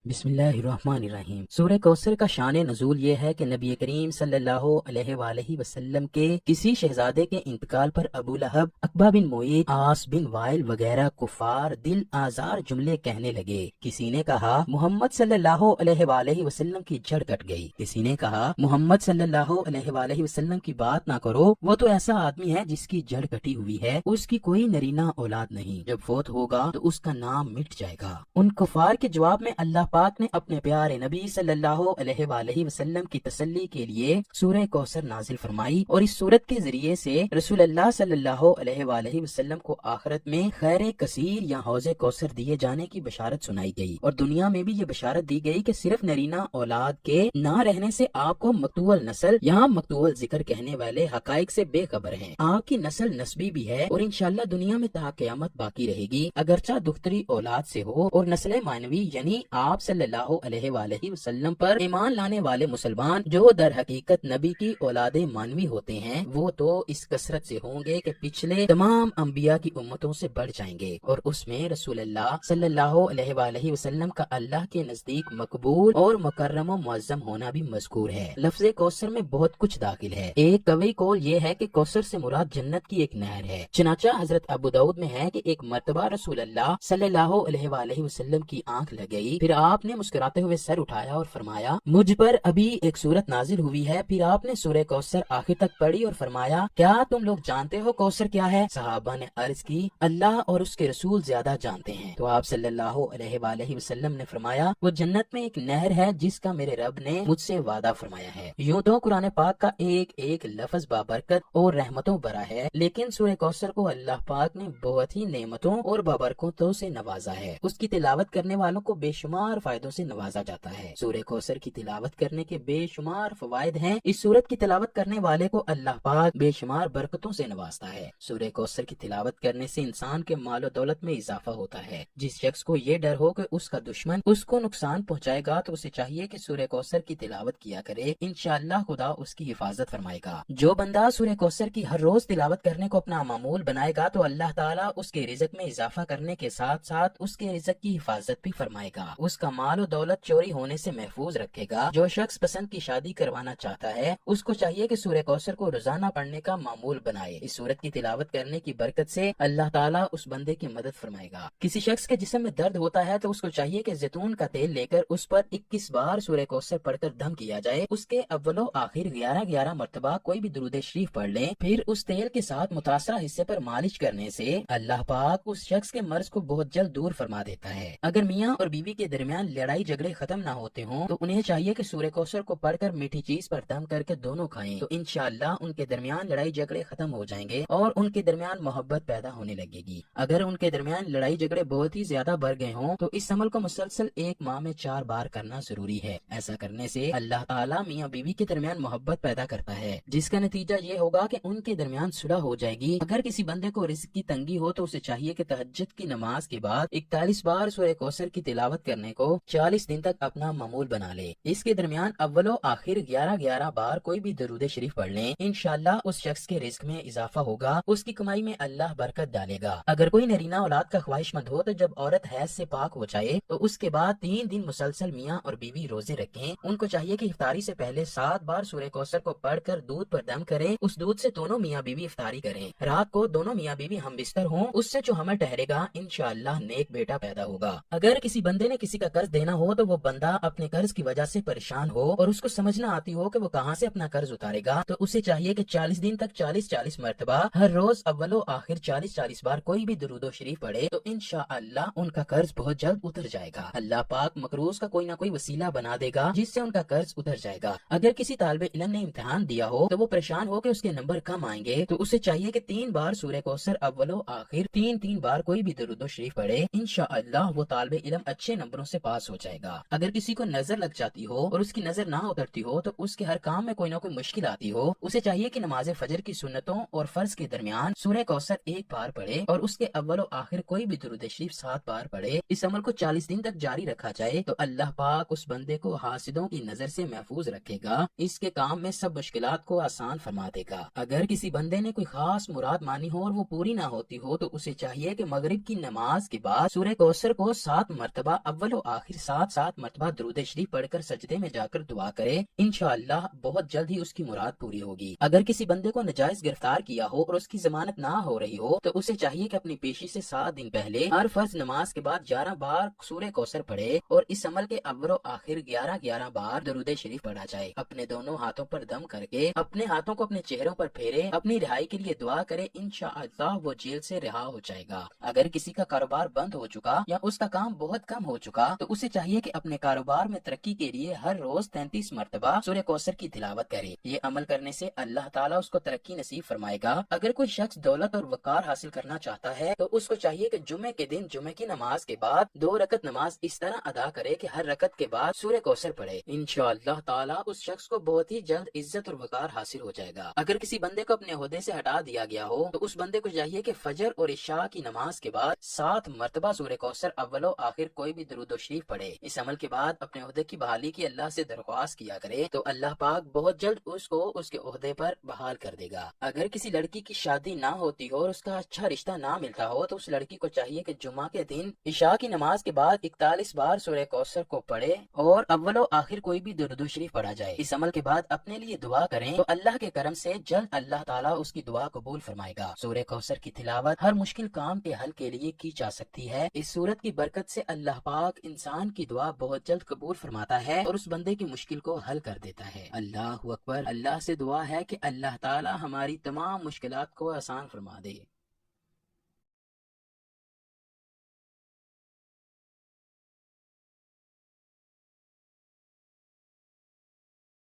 بسم اللہ الرحمن الرحیم۔ سورہ کوثر کا شان نزول یہ ہے کہ نبی کریم صلی اللہ علیہ وآلہ وسلم کے کسی شہزادے کے انتقال پر ابو لہب، عقبہ بن معیط، عاص بن وائل وغیرہ کفار دل آزار جملے کہنے لگے۔ کسی نے کہا محمد صلی اللہ علیہ وآلہ وسلم کی جڑ کٹ گئی، کسی نے کہا محمد صلی اللہ علیہ وآلہ وسلم کی بات نہ کرو، وہ تو ایسا آدمی ہے جس کی جڑ کٹی ہوئی ہے، اس کی کوئی نرینہ اولاد نہیں، جب فوت ہوگا تو اس کا نام مٹ جائے گا۔ ان کفار کے جواب میں اللہ پاک نے اپنے پیارے نبی صلی اللہ علیہ وآلہ وسلم کی تسلی کے لیے سورہ کوثر نازل فرمائی، اور اس سورت کے ذریعے سے رسول اللہ صلی اللہ علیہ وآلہ وسلم کو آخرت میں خیر کثیر یا حوض کوثر دیے جانے کی بشارت سنائی گئی، اور دنیا میں بھی یہ بشارت دی گئی کہ صرف نرینہ اولاد کے نہ رہنے سے آپ کو مقطوع نسل یا مقطوع ذکر کہنے والے حقائق سے بے خبر ہیں۔ آپ کی نسل نسبی بھی ہے اور انشاءاللہ دنیا میں تا قیامت باقی رہے گی، اگرچہ دختری اولاد سے ہو، اور نسل معنوی یعنی آپ صلی اللہ علیہ وآلہ وسلم پر ایمان لانے والے مسلمان جو در حقیقت نبی کی اولاد مانوی ہوتے ہیں، وہ تو اس کثرت سے ہوں گے کہ پچھلے تمام انبیاء کی امتوں سے بڑھ جائیں گے، اور اس میں رسول اللہ صلی اللہ علیہ وآلہ وسلم کا اللہ کے نزدیک مقبول اور مکرم و معظم ہونا بھی مذکور ہے۔ لفظ کوثر میں بہت کچھ داخل ہے۔ ایک قوی قول یہ ہے کہ کوثر سے مراد جنت کی ایک نہر ہے، چنانچہ حضرت ابو داؤد میں ہے کہ ایک مرتبہ رسول اللہ صلی اللہ علیہ وآلہ وسلم کی آنکھ لگ گئی، پھر آپ نے مسکراتے ہوئے سر اٹھایا اور فرمایا مجھ پر ابھی ایک سورت نازل ہوئی ہے، پھر آپ نے سورہ کوثر آخر تک پڑھی اور فرمایا کیا تم لوگ جانتے ہو کوثر کیا ہے؟ صحابہ نے عرض کی اللہ اور اس کے رسول زیادہ جانتے ہیں، تو آپ صلی اللہ علیہ وآلہ وسلم نے فرمایا وہ جنت میں ایک نہر ہے جس کا میرے رب نے مجھ سے وعدہ فرمایا ہے۔ یوں تو قرآن پاک کا ایک ایک لفظ بابرکت اور رحمتوں بھرا ہے، لیکن سورہ کوثر کو اللہ پاک نے بہت ہی نعمتوں اور بابرکتوں سے نوازا ہے، اس کی تلاوت کرنے والوں کو بے شمار فائدوں سے نوازا جاتا ہے۔ سورہ کوثر کی تلاوت کرنے کے بے شمار فوائد ہیں، اس سورت کی تلاوت کرنے والے کو اللہ پاک بے شمار برکتوں سے نوازتا ہے۔ سورہ کوثر کی تلاوت کرنے سے انسان کے مال و دولت میں اضافہ ہوتا ہے۔ جس شخص کو یہ ڈر ہو کہ اس کا دشمن اس کو نقصان پہنچائے گا تو اسے چاہیے کہ سورہ کوثر کی تلاوت کیا کرے، انشاءاللہ خدا اس کی حفاظت فرمائے گا۔ جو بندہ سورہ کوثر کی ہر روز تلاوت کرنے کو اپنا معمول بنائے گا تو اللہ تعالیٰ اس کے رزق میں اضافہ کرنے کے ساتھ ساتھ اس کے رزق کی حفاظت بھی فرمائے گا، اس کا مال و دولت چوری ہونے سے محفوظ رکھے گا۔ جو شخص پسند کی شادی کروانا چاہتا ہے اس کو چاہیے کہ سورہ کوثر کو روزانہ پڑھنے کا معمول بنائے، اس سورت کی تلاوت کرنے کی برکت سے اللہ تعالیٰ اس بندے کی مدد فرمائے گا۔ کسی شخص کے جسم میں درد ہوتا ہے تو اس کو چاہیے کہ زیتون کا تیل لے کر اس پر 21 بار سورہ کوثر پڑھ کر دم کیا جائے، اس کے اول و آخر 11 مرتبہ کوئی بھی درود شریف پڑھ لیں، پھر اس تیل کے ساتھ متاثرہ حصے پر مالش کرنے سے اللہ پاک اس شخص کے مرض کو بہت جلد دور فرما دیتا ہے۔ اگر میاں اور بیوی کے درمیان لڑائی جھگڑے ختم نہ ہوتے ہوں تو انہیں چاہیے کہ سورہ کوثر کو پڑھ کر میٹھی چیز پر دم کر کے دونوں کھائیں، تو انشاءاللہ ان کے درمیان لڑائی جھگڑے ختم ہو جائیں گے اور ان کے درمیان محبت پیدا ہونے لگے گی۔ اگر ان کے درمیان لڑائی جھگڑے بہت ہی زیادہ بڑھ گئے ہوں تو اس عمل کو مسلسل ایک ماہ میں 4 بار کرنا ضروری ہے۔ ایسا کرنے سے اللہ تعالیٰ میاں بیوی کے درمیان محبت پیدا کرتا ہے، جس کا نتیجہ یہ ہوگا کہ ان کے درمیان صلح ہو جائے گی۔ اگر کسی بندے کو رزق کی تنگی ہو تو اسے چاہیے کہ تہجد کی نماز کے بعد 41 بار سورہ کوثر کی تلاوت کرنے کو 40 دن تک اپنا معمول بنا لے۔ اس کے درمیان اول و آخر 11 بار کوئی بھی درود شریف پڑھ لیں، انشاءاللہ اس شخص کے رزق میں اضافہ ہوگا، اس کی کمائی میں اللہ برکت ڈالے گا۔ اگر کوئی نرینہ اولاد کا خواہش مند ہو تو جب عورت حیض سے پاک ہو جائے تو اس کے بعد 3 دن مسلسل میاں اور بیوی روزے رکھیں۔ ان کو چاہیے کہ افطاری سے پہلے 7 بار سورہ کوثر کو پڑھ کر دودھ پر دم کریں، اس دودھ سے دونوں میاں بیوی افطاری کریں۔ رات کو دونوں میاں بیوی ہم بستر ہوں، اس سے جو حمل ٹھہرے گا انشاءاللہ نیک بیٹا پیدا ہوگا۔ اگر کسی بندے نے کسی کا قرض دینا ہو تو وہ بندہ اپنے قرض کی وجہ سے پریشان ہو اور اس کو سمجھ نہ آتی ہو کہ وہ کہاں سے اپنا قرض اتارے گا تو اسے چاہیے کہ 40 دن تک 40 مرتبہ ہر روز اول و آخر 40 بار کوئی بھی درود و شریف پڑھے تو انشاءاللہ ان کا قرض بہت جلد اتر جائے گا۔ اللہ پاک مقروض کا کوئی نہ کوئی وسیلہ بنا دے گا جس سے ان کا قرض اتر جائے گا۔ اگر کسی طالب علم نے امتحان دیا ہو تو وہ پریشان ہو کہ اس کے نمبر کم آئیں گے تو اسے چاہیے کہ 3 بار سورہ کوثر اول و آخر 3 بار کوئی بھی درود و شریف پڑھے، انشاءاللہ وہ طالب علم اچھے نمبروں سے پاس ہو جائے گا۔ اگر کسی کو نظر لگ جاتی ہو اور اس کی نظر نہ اترتی ہو تو اس کے ہر کام میں کوئی نہ کوئی مشکل آتی ہو، اسے چاہیے کہ نماز فجر کی سنتوں اور فرض کے درمیان سورہ کوثر 1 بار پڑھے اور اس کے اول و آخر کوئی بھی درود شریف 7 بار پڑھے۔ اس عمل کو 40 دن تک جاری رکھا جائے تو اللہ پاک اس بندے کو حاسدوں کی نظر سے محفوظ رکھے گا، اس کے کام میں سب مشکلات کو آسان فرما دے گا۔ اگر کسی بندے نے کوئی خاص مراد مانی ہو اور وہ پوری نہ ہوتی ہو تو اسے چاہیے کہ مغرب کی نماز کے بعد سورہ کوثر کو 7 مرتبہ اول و آخر 7 مرتبہ درود شریف پڑھ کر سجدے میں جا کر دعا کرے، انشاءاللہ بہت جلد ہی اس کی مراد پوری ہوگی۔ اگر کسی بندے کو ناجائز گرفتار کیا ہو اور اس کی ضمانت نہ ہو رہی ہو تو اسے چاہیے کہ اپنی پیشی سے 7 دن پہلے ہر فرض نماز کے بعد 11 بار سورہ کوثر پڑھے، اور اس عمل کے اول و آخر 11 بار درود شریف پڑھا جائے۔ اپنے دونوں ہاتھوں پر دم کر کے اپنے ہاتھوں کو اپنے چہروں پر پھیرے، اپنی رہائی کے لیے دعا کرے، انشاءاللہ وہ جیل سے رہا ہو جائے گا۔ اگر کسی کا کاروبار بند ہو چکا یا اس کا کام بہت کم ہو چکا تو اسے چاہیے کہ اپنے کاروبار میں ترقی کے لیے ہر روز 33 مرتبہ سورہ کوثر کی تلاوت کرے۔ یہ عمل کرنے سے اللہ تعالیٰ اس کو ترقی نصیب فرمائے گا۔ اگر کوئی شخص دولت اور وقار حاصل کرنا چاہتا ہے تو اس کو چاہیے کہ جمعے کے دن جمعے کی نماز کے بعد 2 رکعت نماز اس طرح ادا کرے کہ ہر رکعت کے بعد سورہ کوثر پڑھے، انشاءاللہ تعالیٰ اس شخص کو بہت ہی جلد عزت اور وقار حاصل ہو جائے گا۔ اگر کسی بندے کو اپنے عہدے سے ہٹا دیا گیا ہو تو اس بندے کو چاہیے کہ فجر اور عشاء کی نماز کے بعد 7 مرتبہ سورہ کوثر اول و آخر کوئی بھی درود و شریف پڑھے۔ اس عمل کے بعد اپنے عہدے کی بحالی کی اللہ سے درخواست کیا کرے تو اللہ پاک بہت جلد اس کو اس کے عہدے پر بحال کر دے گا۔ اگر کسی لڑکی کی شادی نہ ہوتی ہو اور اس کا اچھا رشتہ نہ ملتا ہو تو اس لڑکی کو چاہیے کہ جمعہ کے دن عشاء کی نماز کے بعد 41 بار سورہ کوثر کو پڑھے اور اول و آخر کوئی بھی درود و شریف پڑھا جائے۔ اس عمل کے بعد اپنے لیے دعا کریں تو اللہ کے کرم سے جلد اللہ تعالیٰ اس کی دعا قبول فرمائے گا۔ سورہ کوثر کی تلاوت ہر مشکل کام کے حل کے لیے کی جا سکتی ہے۔ اس سورت کی برکت سے اللہ پاک انسان کی دعا بہت جلد قبول فرماتا ہے اور اس بندے کی مشکل کو حل کر دیتا ہے۔ اللہ اکبر۔ اللہ سے دعا ہے کہ اللہ تعالیٰ ہماری تمام مشکلات کو آسان فرما دے۔